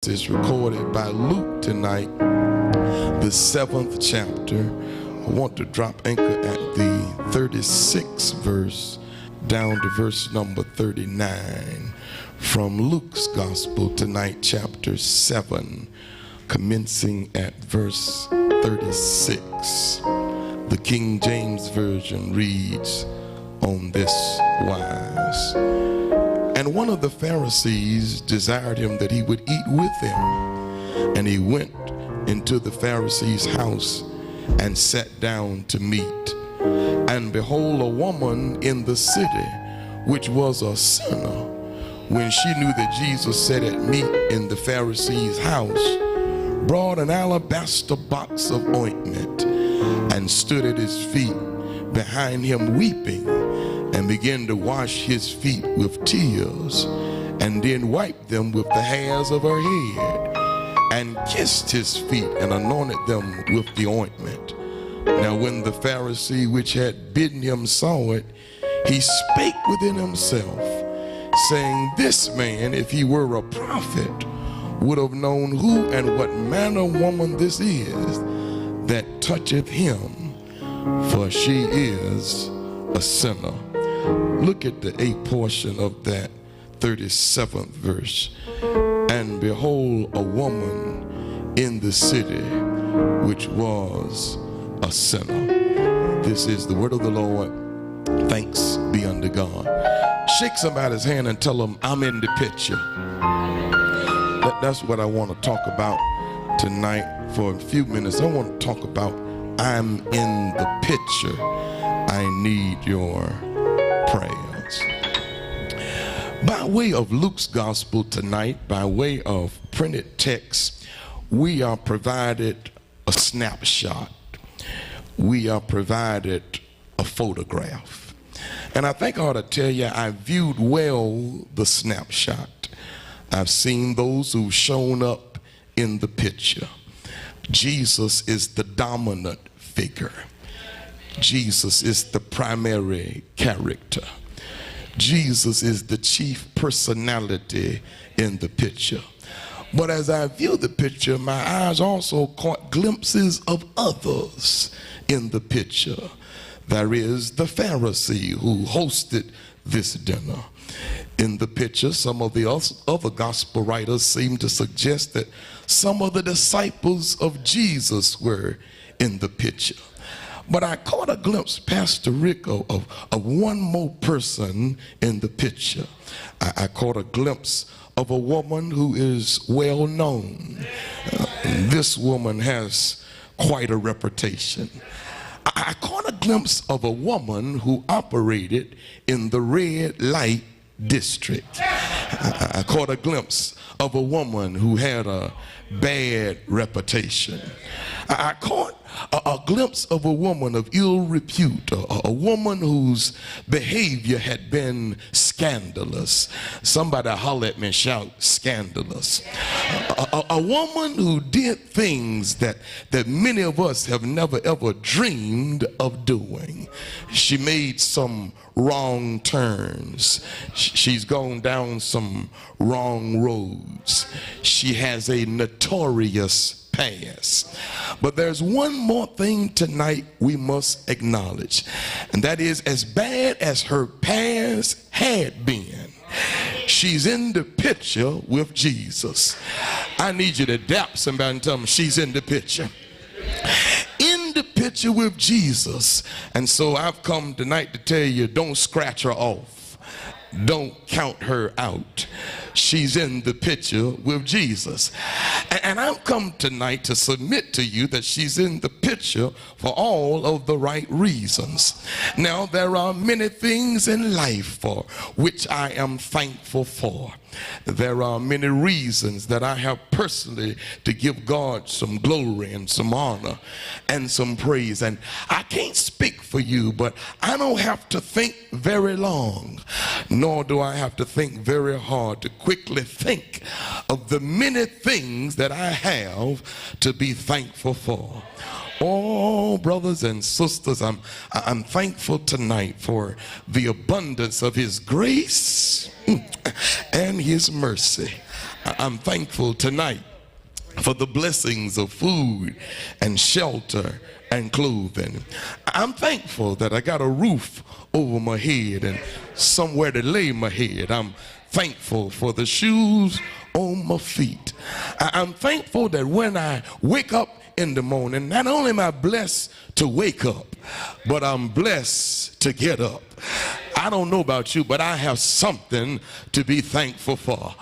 text is recorded by Luke tonight, the 7th chapter. I want to drop anchor at the 36th verse down to verse number 39 from Luke's Gospel tonight, chapter 7, commencing at verse 36. The King James Version reads on this wise. And one of the Pharisees desired him that he would eat with him. And he went into the Pharisee's house and sat down to meat. And behold, a woman in the city, which was a sinner, when she knew that Jesus sat at meat in the Pharisee's house, brought an alabaster box of ointment and stood at his feet behind him weeping, and began to wash his feet with tears, and then wiped them with the hairs of her head, and kissed his feet and anointed them with the ointment. Now when the Pharisee which had bidden him saw it, he spake within himself, saying, This man, if he were a prophet, would have known who and what manner of woman this is that toucheth him, for she is a sinner. Look at the 8th portion of that 37th verse. And behold, a woman in the city which was a sinner. This is the word of the Lord. Thanks be unto God. Shake somebody's hand and tell them, I'm in the picture. That's what I want to talk about tonight for a few minutes. I want to talk about I'm in the picture. I need your prayers. By way of Luke's Gospel tonight, by way of printed text, we are provided a snapshot. We are provided a photograph. And I think I ought to tell you, I viewed well the snapshot. I've seen those who've shown up in the picture. Jesus is the dominant figure. Jesus is the primary character. Jesus is the chief personality in the picture. But as I view the picture, my eyes also caught glimpses of others in the picture. There is the Pharisee who hosted this dinner. In the picture, some of the other gospel writers seem to suggest that some of the disciples of Jesus were in the picture. But I caught a glimpse, Pastor Rick, of one more person in the picture. I caught a glimpse of a woman who is well known. This woman has quite a reputation. I caught a glimpse of a woman who operated in the red light district. I caught a glimpse of a woman who had a bad reputation. I caught a glimpse of a woman of ill repute, a woman whose behavior had been scandalous. Somebody holler at me and shout, scandalous. A woman who did things that many of us have never ever dreamed of doing. She made some wrong turns. She's gone down some wrong roads. She has a notorious past. But there's one more thing tonight we must acknowledge, and that is, as bad as her past had been, she's in the picture with Jesus. I need you to dap somebody and tell them she's in the picture. In the picture with Jesus. And so I've come tonight to tell you, don't scratch her off. Don't count her out. She's in the picture with Jesus. And I've come tonight to submit to you that she's in the picture for all of the right reasons. Now, there are many things in life for which I am thankful for. There are many reasons that I have personally to give God some glory and some honor and some praise. And I can't speak for you, but I don't have to think very long, nor do I have to think very hard to quickly think of the many things that I have to be thankful for. Oh, brothers and sisters, I'm thankful tonight for the abundance of his grace and his mercy. I'm thankful tonight for the blessings of food and shelter and clothing. I'm thankful that I got a roof over my head and somewhere to lay my head. I'm thankful for the shoes on my feet. I'm thankful that when I wake up in the morning, not only am I blessed to wake up, but I'm blessed to get up. I don't know about you, but I have something to be thankful for.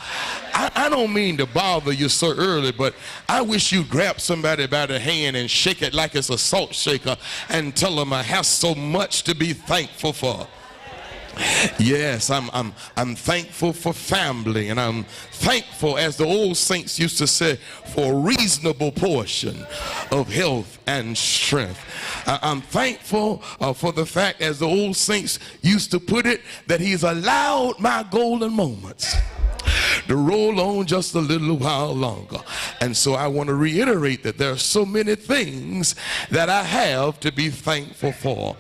I don't mean to bother you so early, but I wish you'd grab somebody by the hand and shake it like it's a salt shaker and tell them I have so much to be thankful for. Yes, I'm thankful for family, and I'm thankful, as the old saints used to say, for a reasonable portion of health and strength. I'm thankful for the fact, as the old saints used to put it, that he's allowed my golden moments to roll on just a little while longer. And so I want to reiterate that there are so many things that I have to be thankful for.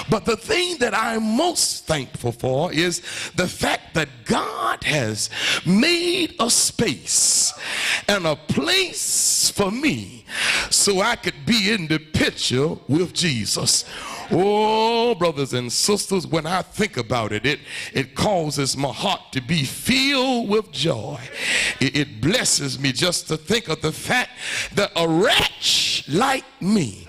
But the thing that I'm most thankful for is the fact that God has made a space and a place for me so I could be in the picture with Jesus. Oh, brothers and sisters, when I think about it, it causes my heart to be filled with joy. It blesses me just to think of the fact that a wretch like me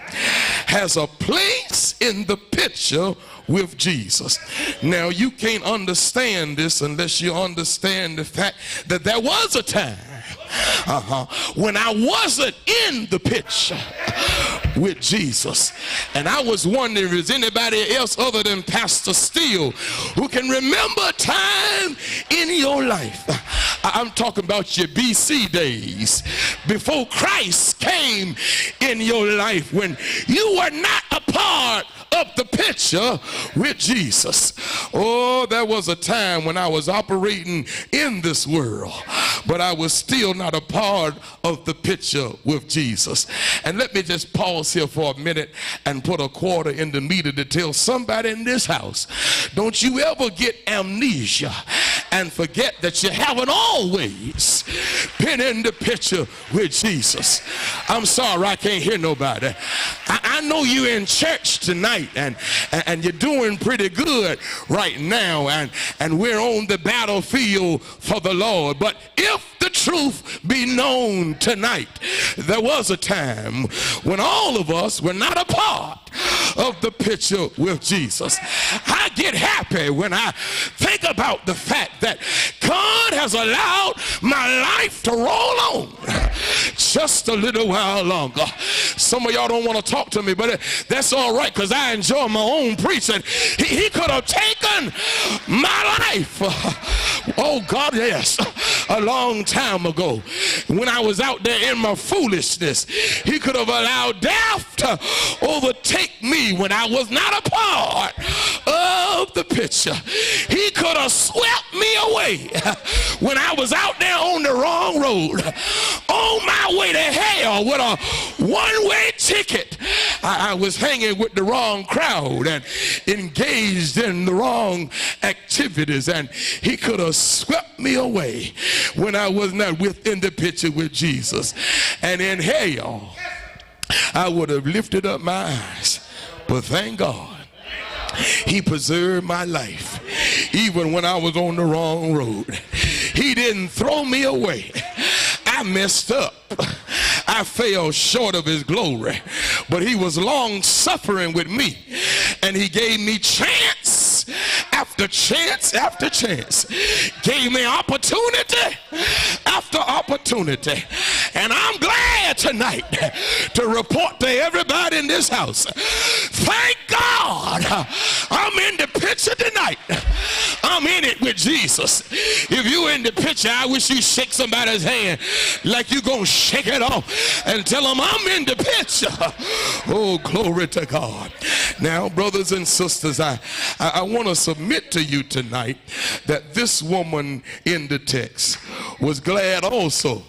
has a place in the picture with Jesus. Now, you can't understand this unless you understand the fact that there was a time when I wasn't in the picture with Jesus. And I was wondering if there's anybody else other than Pastor Steele who can remember a time in your life. I'm talking about your BC days, before Christ came in your life, when you were not a part of the picture with Jesus. Oh, there was a time when I was operating in this world, but I was still not a part of the picture with Jesus. And let me just pause here for a minute and put a quarter in the meter to tell somebody in this house, don't you ever get amnesia and forget that you haven't always been in the picture with Jesus. I'm sorry, I can't hear nobody. I know you're in church tonight and you're doing pretty good right now, and we're on the battlefield for the Lord. But if the truth be known tonight, there was a time when all of us were not a part of the picture with Jesus. I get happy when I think about the fact that God has allowed my life to roll on just a little while longer. Some of y'all don't want to talk to me, but that's all right, because I enjoy my own preaching. He could have taken my life, oh God, yes, a long time ago when I was out there in my foolishness. He could have allowed death to overtake me when I was not a part of the picture. He could have swept me away when I was out there on the wrong road, on my way to hell with a one-way ticket. I was hanging with the wrong crowd and engaged in the wrong activities, and he could have swept me away when I was not within the picture with Jesus. And in hell, I would have lifted up my eyes. But thank God, he preserved my life even when I was on the wrong road. He didn't throw me away. I messed up. I fell short of his glory, but he was long suffering with me, and he gave me chance after chance after chance, gave me opportunity after opportunity. And I'm glad tonight to report to everybody in this house, thank God I'm in the picture tonight. I'm in it with Jesus. If you're in the picture, I wish you shake somebody's hand like you're going to shake it off and tell them I'm in the picture. Oh, glory to God. Now, brothers and sisters, I want to submit to you tonight that this woman in the text was glad also